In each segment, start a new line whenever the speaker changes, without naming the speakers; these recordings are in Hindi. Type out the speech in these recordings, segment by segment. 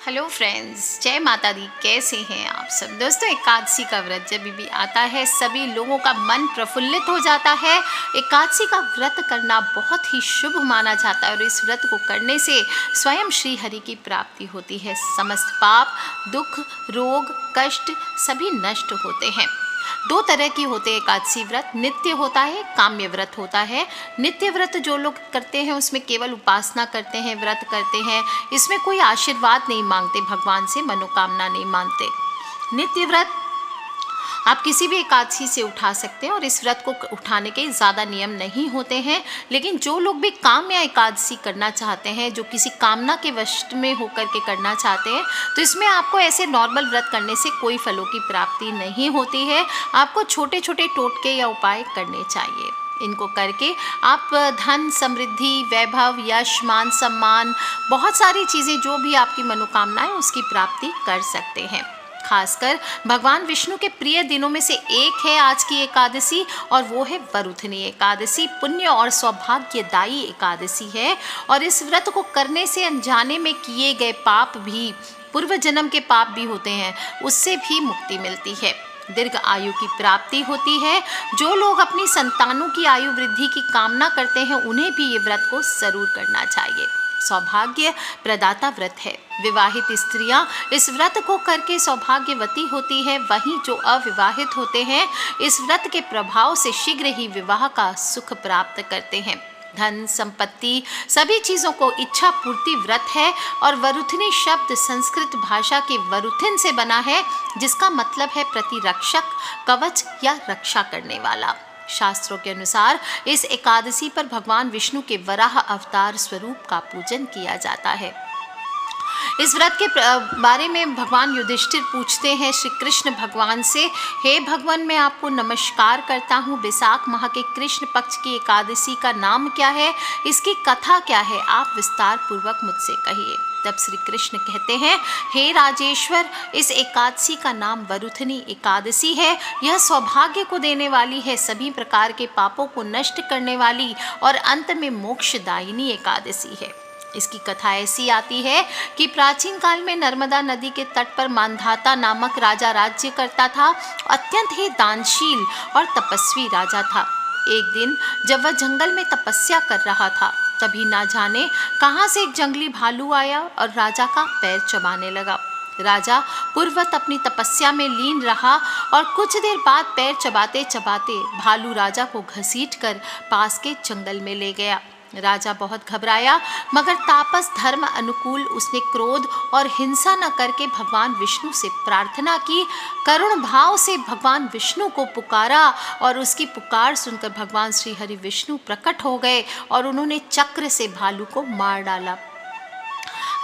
हेलो फ्रेंड्स, जय माता दी। कैसे हैं आप सब दोस्तों। एकादशी का व्रत जब भी आता है सभी लोगों का मन प्रफुल्लित हो जाता है। एकादशी का व्रत करना बहुत ही शुभ माना जाता है और इस व्रत को करने से स्वयं श्री हरि की प्राप्ति होती है। समस्त पाप, दुख, रोग, कष्ट सभी नष्ट होते हैं। दो तरह की होते हैं एकादशी व्रत। नित्य होता है, काम्य व्रत होता है। नित्य व्रत जो लोग करते हैं उसमें केवल उपासना करते हैं, व्रत करते हैं, इसमें कोई आशीर्वाद नहीं मांगते, भगवान से मनोकामना नहीं मांगते। नित्य व्रत आप किसी भी एकादशी से उठा सकते हैं और इस व्रत को उठाने के ज़्यादा नियम नहीं होते हैं। लेकिन जो लोग भी काम्य एकादशी करना चाहते हैं, जो किसी कामना के वश में होकर के करना चाहते हैं, तो इसमें आपको ऐसे नॉर्मल व्रत करने से कोई फलों की प्राप्ति नहीं होती है। आपको छोटे छोटे टोटके या उपाय करने चाहिए। इनको करके आप धन, समृद्धि, वैभव, यश, मान, सम्मान, बहुत सारी चीज़ें जो भी आपकी मनोकामना है उसकी प्राप्ति कर सकते हैं। खासकर भगवान विष्णु के प्रिय दिनों में से एक है आज की एकादशी और वो है वरुथनी एकादशी। पुण्य और सौभाग्यदायी एकादशी है और इस व्रत को करने से अनजाने में किए गए पाप भी, पूर्व जन्म के पाप भी होते हैं, उससे भी मुक्ति मिलती है। दीर्घ आयु की प्राप्ति होती है। जो लोग अपनी संतानों की आयु वृद्धि की कामना करते हैं उन्हें भी ये व्रत को जरूर करना चाहिए। सौभाग्य प्रदाता व्रत है। विवाहित स्त्रियां इस व्रत को करके सौभाग्यवती होती है। वहीं जो अविवाहित होते हैं इस व्रत के प्रभाव से शीघ्र ही विवाह का सुख प्राप्त करते हैं। धन, संपत्ति, सभी चीज़ों को इच्छा पूर्ति व्रत है। और वरुथनी शब्द संस्कृत भाषा के वरुथिन से बना है, जिसका मतलब है प्रतिरक्षक, कवच या रक्षा करने वाला। शास्त्रों के अनुसार इस एकादशी पर भगवान विष्णु के वराह अवतार स्वरूप का पूजन किया जाता है। इस व्रत के बारे में भगवान युधिष्ठिर पूछते हैं श्री कृष्ण भगवान से, हे भगवान, मैं आपको नमस्कार करता हूँ। वैशाख माह के कृष्ण पक्ष की एकादशी का नाम क्या है, इसकी कथा क्या है, आप विस्तार पूर्वक मुझसे कहिए। तब श्री कृष्ण कहते हैं, हे राजेश्वर, इस एकादशी का नाम वरुथनी एकादशी है। यह सौभाग्य को देने वाली है, सभी प्रकार के पापों को नष्ट करने वाली और अंत में मोक्षदायिनी एकादशी है। इसकी कथा ऐसी आती है कि प्राचीन काल में नर्मदा नदी के तट पर मांधाता नामक राजा राज्य करता था। अत्यंत ही दानशील और तपस्वी राजा था। एक दिन जब वह जंगल में तपस्या कर रहा था, तभी ना जाने कहां से एक जंगली भालू आया और राजा का पैर चबाने लगा। राजा पूर्ववत अपनी तपस्या में लीन रहा और कुछ देर बाद पैर चबाते चबाते भालू राजा को घसीटकर पास के जंगल में ले गया। राजा बहुत घबराया, मगर तापस धर्म अनुकूल उसने क्रोध और हिंसा न करके भगवान विष्णु से प्रार्थना की। करुण भाव से भगवान विष्णु को पुकारा और उसकी पुकार सुनकर भगवान श्री हरि विष्णु प्रकट हो गए और उन्होंने चक्र से भालू को मार डाला।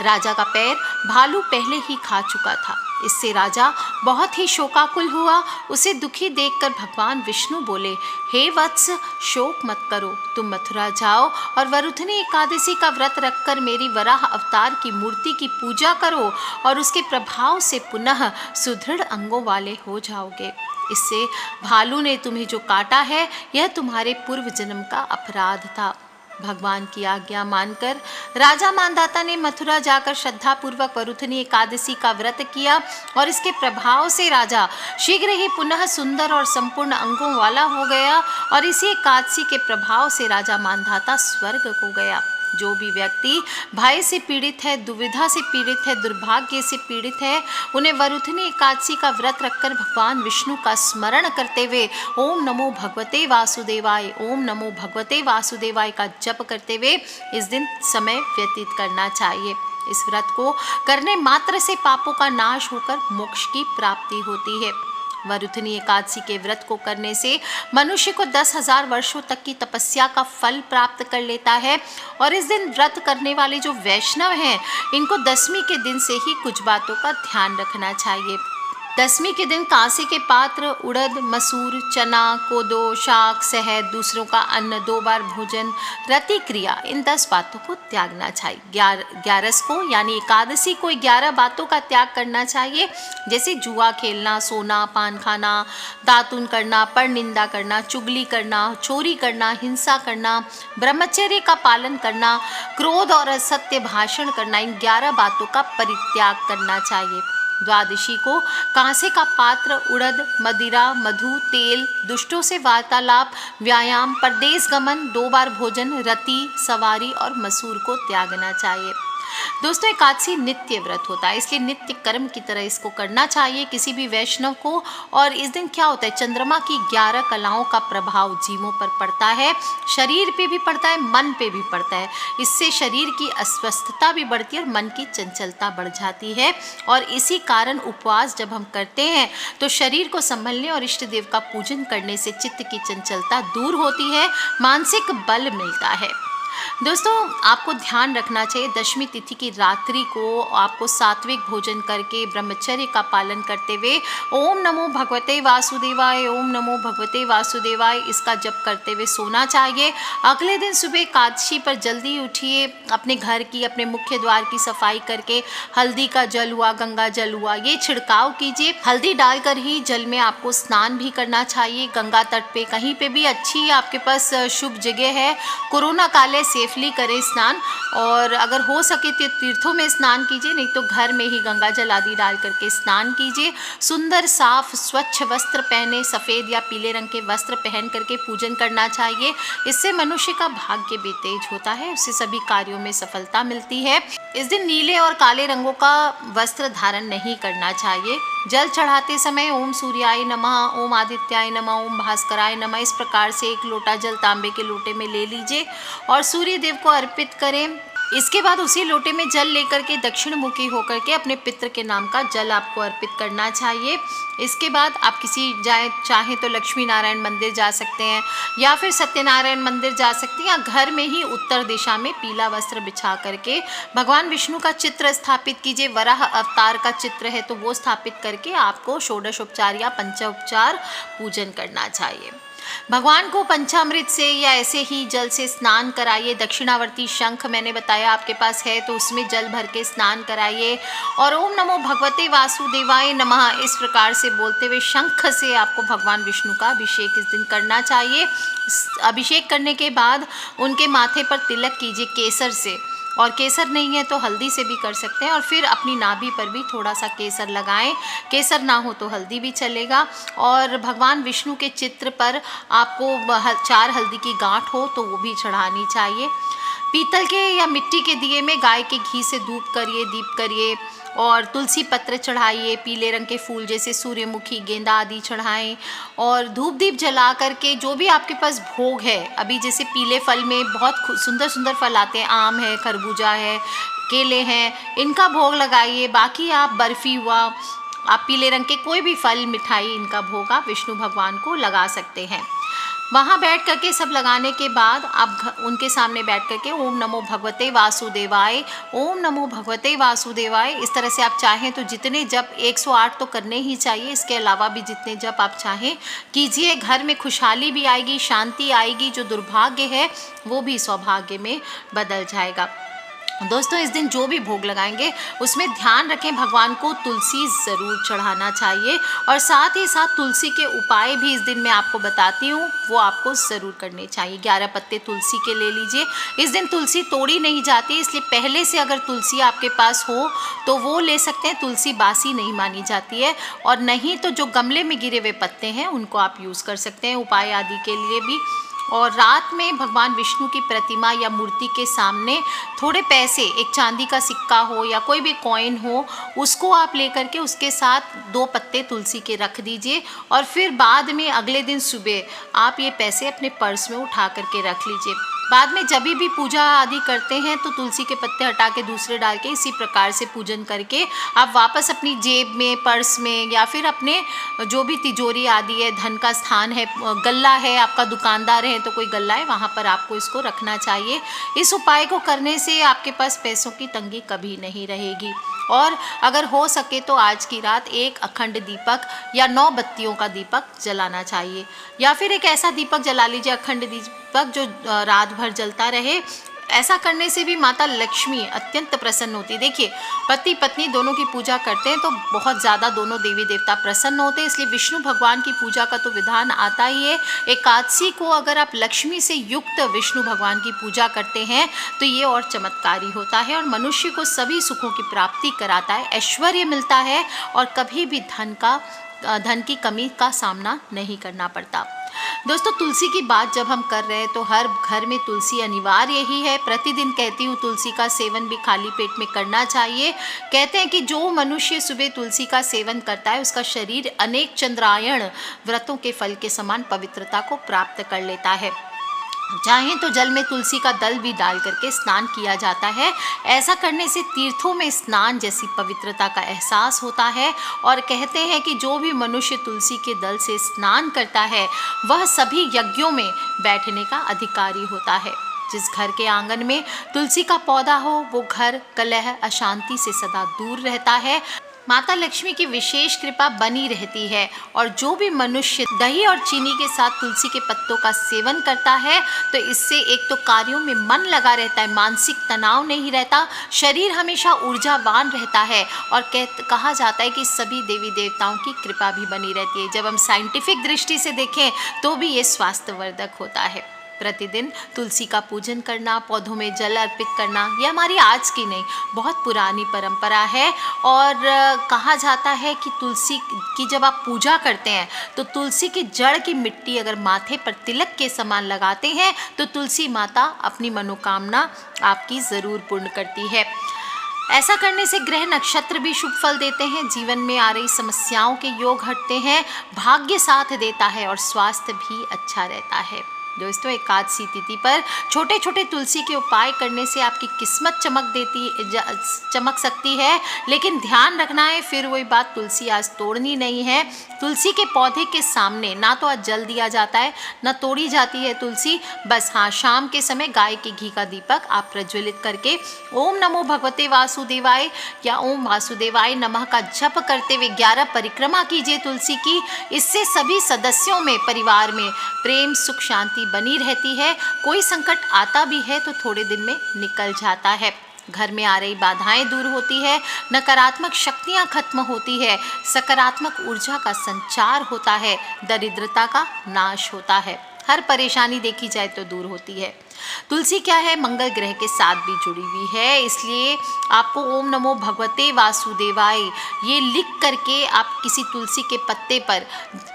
राजा का पैर भालू पहले ही खा चुका था। इससे राजा बहुत ही शोकाकुल हुआ। उसे दुखी देखकर भगवान विष्णु बोले, हे वत्स, शोक मत करो, तुम मथुरा जाओ और वरुथनी एकादशी का व्रत रखकर मेरी वराह अवतार की मूर्ति की पूजा करो और उसके प्रभाव से पुनः सुदृढ़ अंगों वाले हो जाओगे। इससे भालू ने तुम्हें जो काटा है यह तुम्हारे पूर्व जन्म का अपराध था। भगवान की आज्ञा मानकर राजा मांधाता ने मथुरा जाकर श्रद्धापूर्वक वरुथनी एकादशी का व्रत किया और इसके प्रभाव से राजा शीघ्र ही पुनः सुंदर और संपूर्ण अंगों वाला हो गया। और इसी एकादशी के प्रभाव से राजा मांधाता स्वर्ग को गया। जो भी व्यक्ति भय से पीड़ित है, दुविधा से पीड़ित है, दुर्भाग्य से पीड़ित है, उन्हें वरुथनी एकादशी का व्रत रखकर भगवान विष्णु का स्मरण करते हुए ओम नमो भगवते वासुदेवाय, ओम नमो भगवते वासुदेवाय का जप करते हुए इस दिन समय व्यतीत करना चाहिए। इस व्रत को करने मात्र से पापों का नाश होकर मोक्ष की प्राप्ति होती है। वरुथनी एकादशी के व्रत को करने से मनुष्य को 10,000 वर्षों तक की तपस्या का फल प्राप्त कर लेता है। और इस दिन व्रत करने वाले जो वैष्णव हैं, इनको दशमी के दिन से ही कुछ बातों का ध्यान रखना चाहिए। दसवीं के दिन कांसे के पात्र, उड़द, मसूर, चना, कोदो, शाक, शहद, दूसरों का अन्न, 2 बार भोजन, रति क्रिया, इन 10 बातों को त्यागना चाहिए। 11 को यानी एकादशी को 11 बातों का त्याग करना चाहिए, जैसे जुआ खेलना, सोना, पान खाना, दातून करना, परनिंदा करना, चुगली करना, चोरी करना, हिंसा करना, ब्रह्मचर्य का पालन करना, क्रोध और असत्य भाषण करना, इन 11 बातों का परित्याग करना चाहिए। द्वादशी को कांसे का पात्र, उड़द, मदिरा, मधु, तेल, दुष्टों से वार्तालाप, व्यायाम, परदेश गमन, 2 बार भोजन, रति, सवारी और मसूर को त्यागना चाहिए। दोस्तों, एकादशी नित्य व्रत होता है, इसलिए नित्य कर्म की तरह इसको करना चाहिए किसी भी वैष्णव को। और इस दिन क्या होता है, चंद्रमा की 11 कलाओं का प्रभाव जीवों पर पड़ता है, शरीर पे भी पड़ता है, मन पे भी पड़ता है। इससे शरीर की अस्वस्थता भी बढ़ती है और मन की चंचलता बढ़ जाती है। और इसी कारण उपवास जब हम करते हैं तो शरीर को संभलने और इष्ट देव का पूजन करने से चित्त की चंचलता दूर होती है, मानसिक बल मिलता है। दोस्तों, आपको ध्यान रखना चाहिए, दशमी तिथि की रात्रि को आपको सात्विक भोजन करके ब्रह्मचर्य का पालन करते हुए ओम नमो भगवते वासुदेवाय, ओम नमो भगवते वासुदेवाय इसका जप करते हुए सोना चाहिए। अगले दिन सुबह एकादशी पर जल्दी उठिए, अपने घर की, अपने मुख्य द्वार की सफाई करके हल्दी का जल हुआ, गंगा जल हुआ, ये छिड़काव कीजिए। हल्दी डालकर ही जल में आपको स्नान भी करना चाहिए। गंगा तट पे कहीं पे भी अच्छी आपके पास शुभ जगह है, कोरोना काल है, सेफली करें स्नान। और अगर हो सके तो तीर्थों में स्नान कीजिए, नहीं तो घर में ही गंगा जल आदि डाल करके स्नान कीजिए। सुंदर साफ स्वच्छ वस्त्र पहने, सफ़ेद या पीले रंग के वस्त्र पहन करके पूजन करना चाहिए। इससे मनुष्य का भाग्य भी तेज होता है, उससे सभी कार्यों में सफलता मिलती है। इस दिन नीले और काले रंगों का वस्त्र धारण नहीं करना चाहिए। जल चढ़ाते समय ओम सूर्याय नमः, ओम आदित्याय नमः, ओम भास्कराय नमः इस प्रकार से 1 लोटा जल तांबे के लोटे में ले लीजिए और सूर्य देव को अर्पित करें। इसके बाद उसी लोटे में जल लेकर के दक्षिण मुखी होकर के अपने पितृ के नाम का जल आपको अर्पित करना चाहिए। इसके बाद आप चाहें तो लक्ष्मी नारायण मंदिर जा सकते हैं या फिर सत्यनारायण मंदिर जा सकते हैं, या घर में ही उत्तर दिशा में पीला वस्त्र बिछा करके भगवान विष्णु का चित्र स्थापित कीजिए। वराह अवतार का चित्र है तो वो स्थापित करके आपको षोडशोपचार या पंचोपचार पूजन करना चाहिए। भगवान को पंचामृत से या ऐसे ही जल से स्नान कराइए। दक्षिणावर्ती शंख मैंने बताया आपके पास है तो उसमें जल भर के स्नान कराइए। और ओम नमो भगवते वासुदेवाय नमः इस प्रकार से बोलते हुए शंख से आपको भगवान विष्णु का अभिषेक इस दिन करना चाहिए। अभिषेक करने के बाद उनके माथे पर तिलक कीजिए केसर से, और केसर नहीं है तो हल्दी से भी कर सकते हैं। और फिर अपनी नाभि पर भी थोड़ा सा केसर लगाएं, केसर ना हो तो हल्दी भी चलेगा। और भगवान विष्णु के चित्र पर आपको 4 हल्दी की गांठ हो तो वो भी चढ़ानी चाहिए। पीतल के या मिट्टी के दिए में गाय के घी से धूप करिए, दीप करिए और तुलसी पत्र चढ़ाइए। पीले रंग के फूल जैसे सूर्यमुखी, गेंदा आदि चढ़ाएं और धूप दीप जला करके जो भी आपके पास भोग है, अभी जैसे पीले फल में बहुत सुंदर सुंदर फल आते हैं, आम है, खरबूजा है, केले हैं, इनका भोग लगाइए। बाकी आप बर्फ़ी हुआ, आप पीले रंग के कोई भी फल, मिठाई, इनका भोग आप विष्णु भगवान को लगा सकते हैं। वहाँ बैठ करके सब लगाने के बाद आप उनके सामने बैठ करके ओम नमो भगवते वासुदेवाय, ओम नमो भगवते वासुदेवाय इस तरह से आप चाहें तो जितने जप 108 तो करने ही चाहिए, इसके अलावा भी जितने जप आप चाहें कीजिए। घर में खुशहाली भी आएगी, शांति आएगी, जो दुर्भाग्य है वो भी सौभाग्य में बदल जाएगा। दोस्तों, इस दिन जो भी भोग लगाएंगे उसमें ध्यान रखें भगवान को तुलसी ज़रूर चढ़ाना चाहिए। और साथ ही साथ तुलसी के उपाय भी इस दिन मैं आपको बताती हूँ, वो आपको ज़रूर करने चाहिए। 11 पत्ते तुलसी के ले लीजिए। इस दिन तुलसी तोड़ी नहीं जाती, इसलिए पहले से अगर तुलसी आपके पास हो तो वो ले सकते हैं, तुलसी बासी नहीं मानी जाती है। और नहीं तो जो गमले में गिरे हुए पत्ते हैं उनको आप यूज़ कर सकते हैं उपाय आदि के लिए भी। और रात में भगवान विष्णु की प्रतिमा या मूर्ति के सामने थोड़े पैसे, एक चांदी का सिक्का हो या कोई भी कॉइन हो, उसको आप लेकर के उसके साथ 2 पत्ते तुलसी के रख दीजिए। और फिर बाद में अगले दिन सुबह आप ये पैसे अपने पर्स में उठा करके रख लीजिए। बाद में जब भी पूजा आदि करते हैं तो तुलसी के पत्ते हटा के दूसरे डाल के इसी प्रकार से पूजन करके आप वापस अपनी जेब में, पर्स में या फिर अपने जो भी तिजोरी आदि है, धन का स्थान है, गल्ला है, आपका दुकानदार है तो कोई गल्ला है, वहाँ पर आपको इसको रखना चाहिए। इस उपाय को करने से आपके पास पैसों की तंगी कभी नहीं रहेगी। और अगर हो सके तो आज की रात एक अखंड दीपक या 9 बत्तियों का दीपक जलाना चाहिए, या फिर एक ऐसा दीपक जला लीजिए, अखंड दीपक जो रात भर जलता रहे। ऐसा करने से भी माता लक्ष्मी अत्यंत प्रसन्न होती है। देखिए, पति पत्नी दोनों की पूजा करते हैं तो बहुत ज़्यादा दोनों देवी देवता प्रसन्न होते हैं, इसलिए विष्णु भगवान की पूजा का तो विधान आता ही है। एकादशी को अगर आप लक्ष्मी से युक्त विष्णु भगवान की पूजा करते हैं तो ये और चमत्कारी होता है और मनुष्य को सभी सुखों की प्राप्ति कराता है, ऐश्वर्य मिलता है और कभी भी धन की कमी का सामना नहीं करना पड़ता। दोस्तों, तुलसी की बात जब हम कर रहे हैं तो हर घर में तुलसी अनिवार्य ही है। प्रतिदिन कहती हूँ तुलसी का सेवन भी खाली पेट में करना चाहिए। कहते हैं कि जो मनुष्य सुबह तुलसी का सेवन करता है उसका शरीर अनेक चंद्रायण व्रतों के फल के समान पवित्रता को प्राप्त कर लेता है। चाहें तो जल में तुलसी का दल भी डाल करके स्नान किया जाता है। ऐसा करने से तीर्थों में स्नान जैसी पवित्रता का एहसास होता है और कहते हैं कि जो भी मनुष्य तुलसी के दल से स्नान करता है वह सभी यज्ञों में बैठने का अधिकारी होता है। जिस घर के आंगन में तुलसी का पौधा हो वो घर कलह अशांति से सदा दूर रहता है। माता लक्ष्मी की विशेष कृपा बनी रहती है और जो भी मनुष्य दही और चीनी के साथ तुलसी के पत्तों का सेवन करता है तो इससे एक तो कार्यों में मन लगा रहता है, मानसिक तनाव नहीं रहता, शरीर हमेशा ऊर्जावान रहता है और कहा जाता है कि सभी देवी देवताओं की कृपा भी बनी रहती है। जब हम साइंटिफिक दृष्टि से देखें तो भी ये स्वास्थ्यवर्धक होता है। प्रतिदिन तुलसी का पूजन करना, पौधों में जल अर्पित करना, ये हमारी आज की नहीं बहुत पुरानी परंपरा है और कहा जाता है कि तुलसी की जब आप पूजा करते हैं तो तुलसी की जड़ की मिट्टी अगर माथे पर तिलक के समान लगाते हैं तो तुलसी माता अपनी मनोकामना आपकी ज़रूर पूर्ण करती है। ऐसा करने से ग्रह नक्षत्र भी शुभ फल देते हैं, जीवन में आ रही समस्याओं के योग हटते हैं, भाग्य साथ देता है और स्वास्थ्य भी अच्छा रहता है। दोस्तों, एकादशी तिथि पर छोटे छोटे तुलसी के उपाय करने से आपकी किस्मत चमक सकती है, लेकिन ध्यान रखना है फिर वही बात, तुलसी आज तोड़नी नहीं है। तुलसी के पौधे के सामने ना तो आज जल दिया जाता है ना तोड़ी जाती है तुलसी। बस हाँ, शाम के समय गाय के घी का दीपक आप प्रज्वलित करके ओम नमो भगवते वासुदेवाय या ओम वासुदेवाय नमः का जप करते हुए 11 परिक्रमा कीजिए तुलसी की। इससे सभी सदस्यों में, परिवार में प्रेम सुख शांति बनी रहती है। कोई संकट आता भी है तो थोड़े दिन में निकल जाता है। घर में आ रही बाधाएं दूर होती है, नकारात्मक शक्तियां खत्म होती है, सकारात्मक ऊर्जा का संचार होता है, दरिद्रता का नाश होता है, हर परेशानी देखी जाए तो दूर होती है। तुलसी क्या है, मंगल ग्रह के साथ भी जुड़ी हुई है, इसलिए आपको ओम नमो भगवते वासुदेवाय ये लिख करके आप किसी तुलसी के पत्ते पर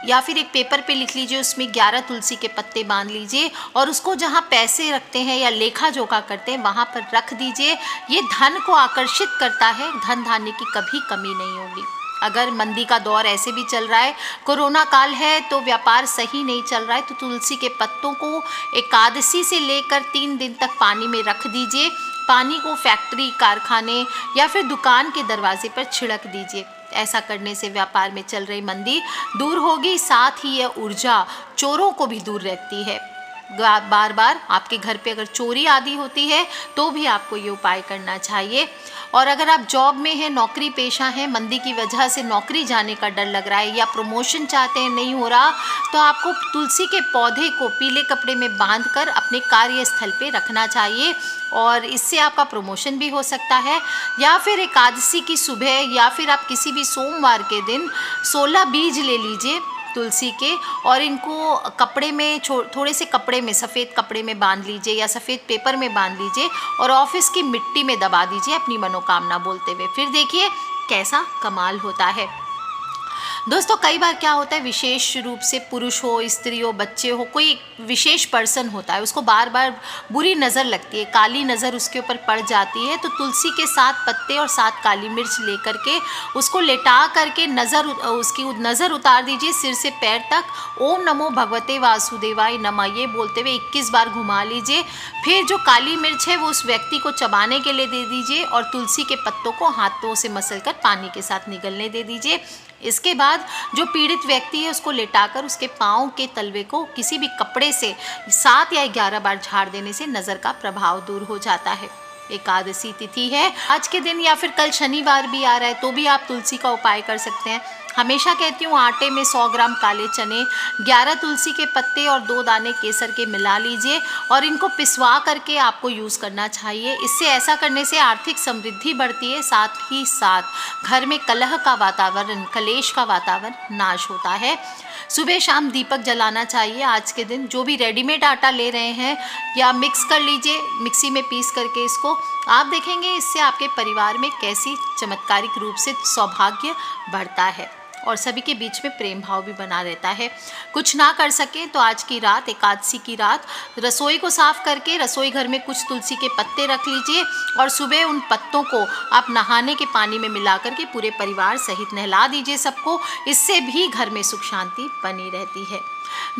या फिर एक पेपर पे लिख लीजिए, उसमें 11 तुलसी के पत्ते बांध लीजिए और उसको जहाँ पैसे रखते हैं या लेखा जोखा करते हैं वहाँ पर रख दीजिए। ये धन को आकर्षित करता है, धन धान्य की कभी कमी नहीं होगी। अगर मंदी का दौर ऐसे भी चल रहा है, कोरोना काल है तो व्यापार सही नहीं चल रहा है, तो तुलसी के पत्तों को एकादशी से लेकर 3 दिन तक पानी में रख दीजिए। पानी को फैक्ट्री, कारखाने या फिर दुकान के दरवाजे पर छिड़क दीजिए। ऐसा करने से व्यापार में चल रही मंदी दूर होगी, साथ ही यह ऊर्जा चोरों को भी दूर रखती है। बार बार आपके घर पे अगर चोरी आदि होती है तो भी आपको ये उपाय करना चाहिए। और अगर आप जॉब में हैं, नौकरी पेशा हैं, मंदी की वजह से नौकरी जाने का डर लग रहा है या प्रमोशन चाहते हैं नहीं हो रहा, तो आपको तुलसी के पौधे को पीले कपड़े में बांधकर अपने कार्यस्थल पे रखना चाहिए और इससे आपका प्रमोशन भी हो सकता है। या फिर एकादशी की सुबह या फिर आप किसी भी सोमवार के दिन 16 बीज ले लीजिए तुलसी के और इनको कपड़े में, थोड़े से कपड़े में, सफ़ेद कपड़े में बांध लीजिए या सफ़ेद पेपर में बांध लीजिए और ऑफिस की मिट्टी में दबा दीजिए अपनी मनोकामना बोलते हुए। फिर देखिए कैसा कमाल होता है। दोस्तों, कई बार क्या होता है, विशेष रूप से पुरुष हो, स्त्री हो, बच्चे हो, कोई विशेष पर्सन होता है, उसको बार बार बुरी नज़र लगती है, काली नज़र उसके ऊपर पड़ जाती है, तो तुलसी के 7 पत्ते और 7 काली मिर्च लेकर के उसको लेटा करके उसकी नज़र उतार दीजिए सिर से पैर तक। ओम नमो भगवते वासुदेवाय नमः ये बोलते हुए 21 बार घुमा लीजिए। फिर जो काली मिर्च है वो उस व्यक्ति को चबाने के लिए दे दीजिए और तुलसी के पत्तों को हाथों से मसलकर पानी के साथ निगलने दे दीजिए। इसके बाद जो पीड़ित व्यक्ति है उसको लेटाकर उसके पाँव के तलवे को किसी भी कपड़े से 7 या 11 बार झाड़ देने से नज़र का प्रभाव दूर हो जाता है। एकादशी तिथि है। आज के दिन या फिर कल शनिवार भी आ रहा है तो भी आप तुलसी का उपाय कर सकते हैं। हमेशा कहती हूँ आटे में 100 ग्राम काले चने, 11 तुलसी के पत्ते और 2 दाने केसर के मिला लीजिए और इनको पिसवा करके आपको यूज़ करना चाहिए। इससे ऐसा करने से आर्थिक समृद्धि बढ़ती है, साथ ही साथ घर में कलह का वातावरण, कलेश का वातावरण नाश होता है। सुबह शाम दीपक जलाना चाहिए। आज के दिन जो भी रेडीमेड आटा ले रहे हैं या मिक्स कर लीजिए, मिक्सी में पीस करके इसको, आप देखेंगे इससे आपके परिवार में कैसी चमत्कारिक रूप से सौभाग्य बढ़ता है और सभी के बीच में प्रेम भाव भी बना रहता है। कुछ ना कर सके तो आज की रात, एकादशी की रात, रसोई को साफ करके रसोई घर में कुछ तुलसी के पत्ते रख लीजिए और सुबह उन पत्तों को आप नहाने के पानी में मिला करके पूरे परिवार सहित नहला दीजिए सबको। इससे भी घर में सुख शांति बनी रहती है।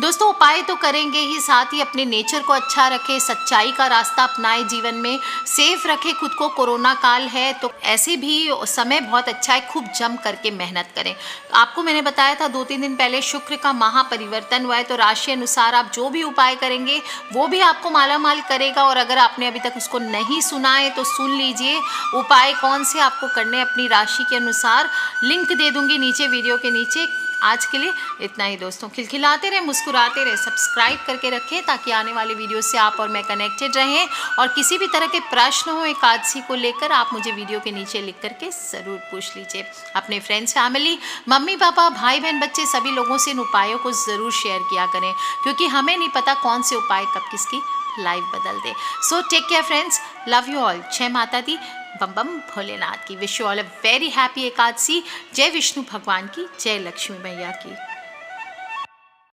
दोस्तों उपाय तो करेंगे ही, साथ ही अपने नेचर को अच्छा रखें, सच्चाई का रास्ता अपनाएं, जीवन में सेफ रखें खुद को। कोरोना काल है तो ऐसे भी समय बहुत अच्छा है, खूब जम करके मेहनत करें। आपको मैंने बताया था 2-3 दिन पहले शुक्र का महापरिवर्तन हुआ है, तो राशि अनुसार आप जो भी उपाय करेंगे वो भी आपको मालामाल करेगा। और अगर आपने अभी तक उसको नहीं सुना है तो सुन लीजिए, उपाय कौन से आपको करने अपनी राशि के अनुसार। लिंक दे दूंगी नीचे, वीडियो के नीचे। आज के लिए इतना ही दोस्तों। खिलखिलाते रहे, मुस्कुराते रहे, सब्सक्राइब करके रखें ताकि आने वाले वीडियो से आप और मैं कनेक्टेड रहें। और किसी भी तरह के प्रश्न हो एकादशी को लेकर, आप मुझे वीडियो के नीचे लिख करके ज़रूर पूछ लीजिए। अपने फ्रेंड्स, फैमिली, मम्मी पापा, भाई बहन, बच्चे, सभी लोगों से इन उपायों को ज़रूर शेयर किया करें, क्योंकि हमें नहीं पता कौन से उपाय कब किसकी लाइफ बदल दे। So take care friends, love you all. जय माता दी, बम बम भोलेनाथ की। Wish you all a very happy Ekadashi. जय विष्णु भगवान की, जय लक्ष्मी मैया की।